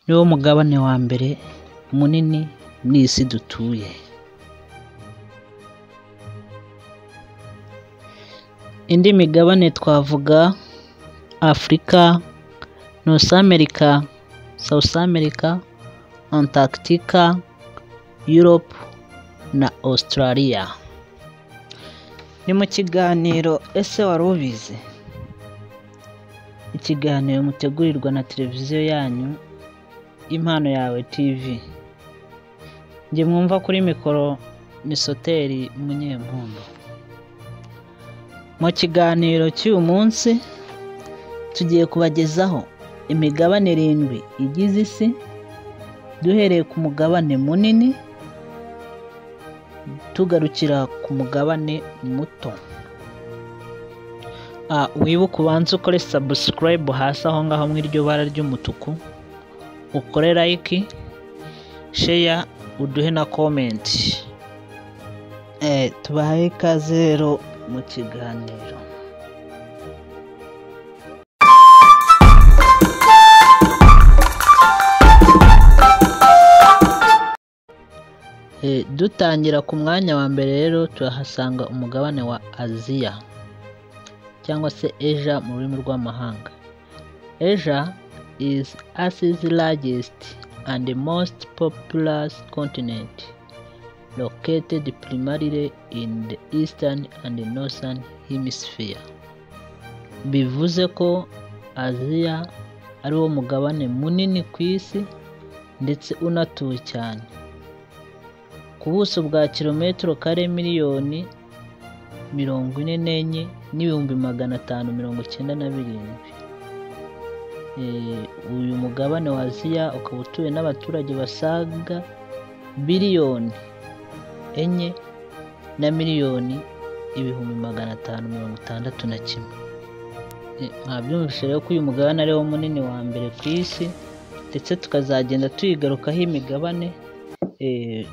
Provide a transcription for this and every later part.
niwo mugabane wa mbere munini mw'isi dutuye. Indi migabane twavuga Africa, North America, South America, Antarctica, Europe na Australia. Ni mu kiganiro ese wari ubizi? Ikiganiro mutegurirwa na televiziyo yanyu Impano yawe TV. Njye mwumva kuri mikoro ni Soteur MUNYEMPUNDU. Mu kiganiro cy'uyu munsi tugiye kubagezaho imigabane 7 igize isi, duhereye ku mugabane munini tugarukira ku mugabane muto. Wibuke ubanze ukore subscribe hasi aho ngaho mu iryo bara ry'umutuku, ukore like, share, uduhe na comment. Tubahaye ikaze rero mu kiganiro. Dutangira ku mwanya wa mbere rero turahasanga umugabane wa Aziya cyangwa se Asia mu rurimi rw'amahanga. Asia is Earth's largest and most populous continent, located primarily in the eastern and northern hemisphere. Bivuze ko Aziya ari wo mugabane munini ku isi ndetse unatuwe cyane, ku buso bwa kilometero kare miliyoni 44,597. Uyu mugabane wa Aziya ukaba utuwe n'abaturage basaga biliyoni 4,561,561. Mwabyumvise rero ko uyu mugabane ari wo munini wa mbere ku isi, ndetse tukazagenda tuyigarukaho imigabane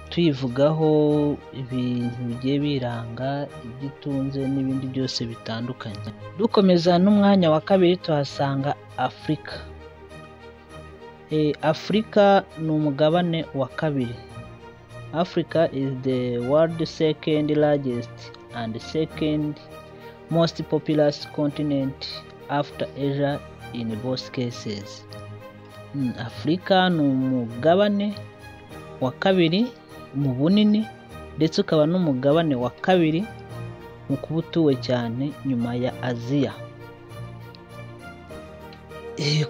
tuyivugaho ibintu bigiye biranga igitunze n'ibindi byose bitandukanye. Dukomeza n'umwanya wa kabiri tuhasanga Africa. Africa ni umugabane wa kabiri. Africa is the world's second largest and second most populous continent after Asia in both cases. Africa ni umugabane wa kabiri mu bunini, ndetse ukaba n'umugabane wa kabiri mu kuba utuwe cyane nyuma ya Aziya.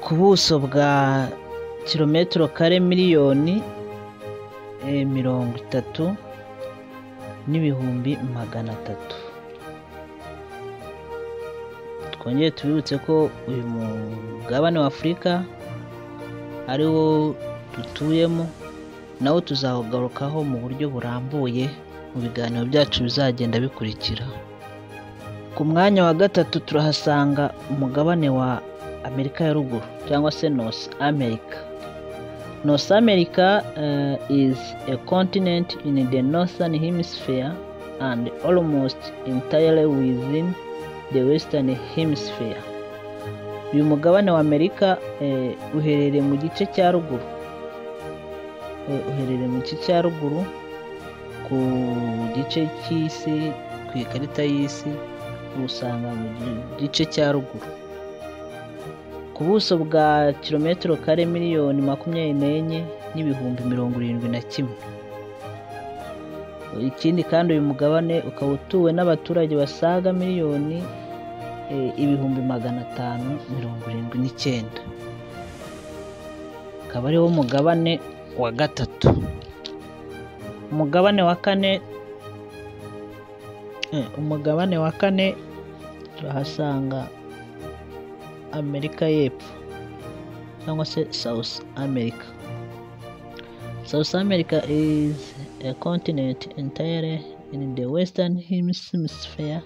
Ku buso bwa kilometero kare miliyoni 30,300. Twongeye tubibutse ko uyu mugabane wa Afrika ari wo dutuyemo, nawo tuzawugarukaho mu buryo burambuye mu biganiro byacu bizagenda bikurikira. Ku mwanya wa gatatu turahasanga umugabane wa Amerika ya ruguru cyangwa se North America. North America is a continent in the northern hemisphere and almost entirely within the western hemisphere. Uyu mugabane wa Amerika uherereye mu gice cya ruguru. Ku gice cy'isi, ku ikarita y'isi usanga mu gice cya ruguru, ku buso bwa kilometero kare miliyoni 24,071. Ikindi kandi uyu mugabane ukaba utuwe n'abaturage basaga miliyoni 579. Akaba ari wo mugabane wa gatatu. Umugabane wa kane turahasanga Amerika y'Epfo cyangwa se South America. South America is a continent entirely in the western hemisphere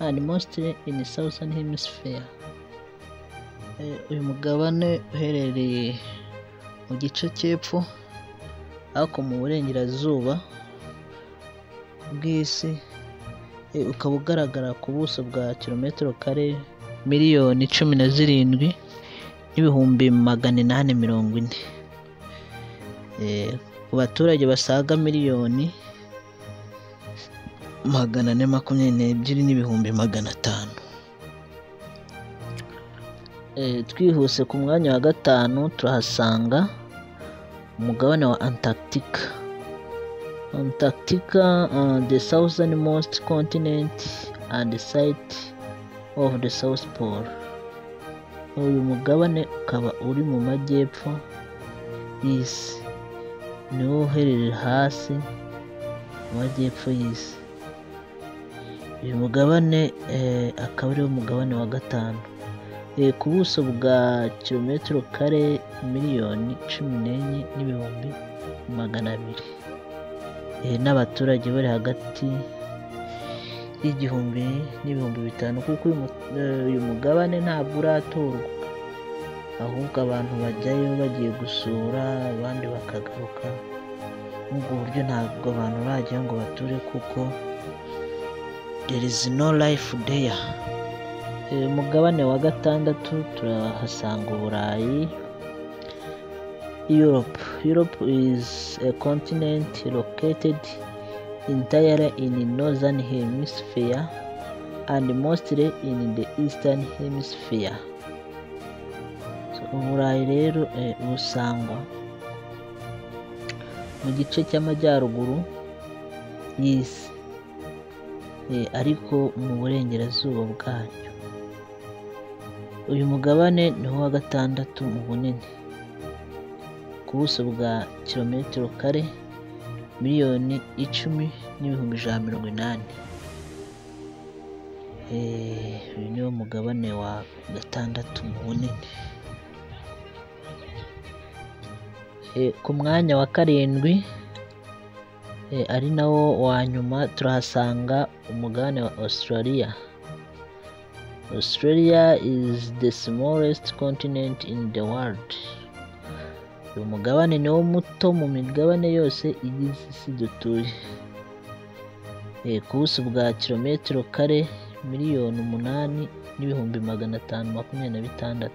and mostly in the southern hemisphere. Uyu mugabane uherereye mu gice cy'epfo ariko mu burengerazuba bw'isi, ukaba ugaragara ku buso bwa kilometero kare miliyoni 17,840. ku baturage basaga miliyoni 422,500. Twihuse ku mwanya wa gatanu turahasanga umugabane wa Antarctica. Antarctica, the southernmost continent and the site of the South Pole. Uyu mugabane ukaba uri mu majyepfo y'isi, niwo uherereye hasi mu majyepfo y'isi. Uyu mugabane akaba ariwo mugabane wa gatanu, ku buso bwa kilometero kare 14,200,000, n'abaturage bari hagati y'igihumbi n'ibihumbi 5, kuko uyu mugabane ntabwo uraturwa, ahubwo abantu bajyayo bagiye gusura, abandi bakagaruka. Ubwo buryo ntabwo abantu bajyayo ngo bature, kuko there is no life there. Umugabane wa gatandatu turahasanga Uburayi. Europe is a continent located entirely in the northern hemisphere and mostly in the eastern hemisphere. Uburayi rero busangwa mu gice cy'amajyaruguru y'isi, ariko mu burengerazuba bwacyo. Uyu mugabane ni wa gatandatu mu bunini, ku buso bwa kilometero kare 10,180,000. Uyu niwo mugabane wa gatandatu mu bunini. Ku mwanya wa karindwi, ari nawo wa nyuma, turahasanga umugabane wa Australia. Australia is the smallest continent in the world. Uyu mugabane niwo muto mu migabane yose igize isi dutuye, ku buso bwa kilometero kare 8,526,000.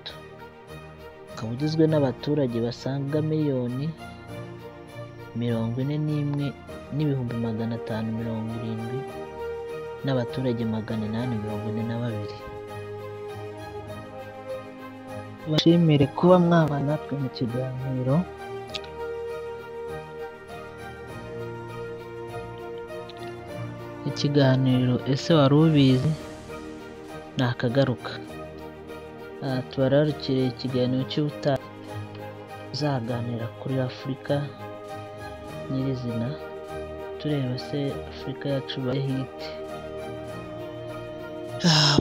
Ukaba ugizwe n'abaturage basaga miliyoni 41,570,000 n'abaturage 842. Bashimire kuba mwabana natwe mu kiganiro. Ikiganiro ese wari ubizi nakagaruka. Tubararikire ikiganiro cy'ubutaha, uzaganira kuri Afurika nyirizina, tureba se Afurika yacu bahite.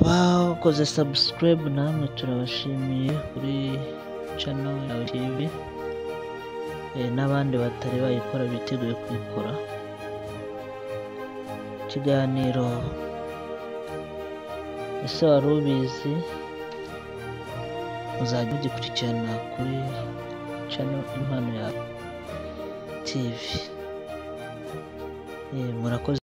Bakoze subscribe namwe turabashimiye kuri channel ya TV, n'abandi batari bayikora biteguye kuyikora. Ikiganiro ese wari ubizi uzajya ugikurikirana kuri channel Impano ya TV. Murakoze.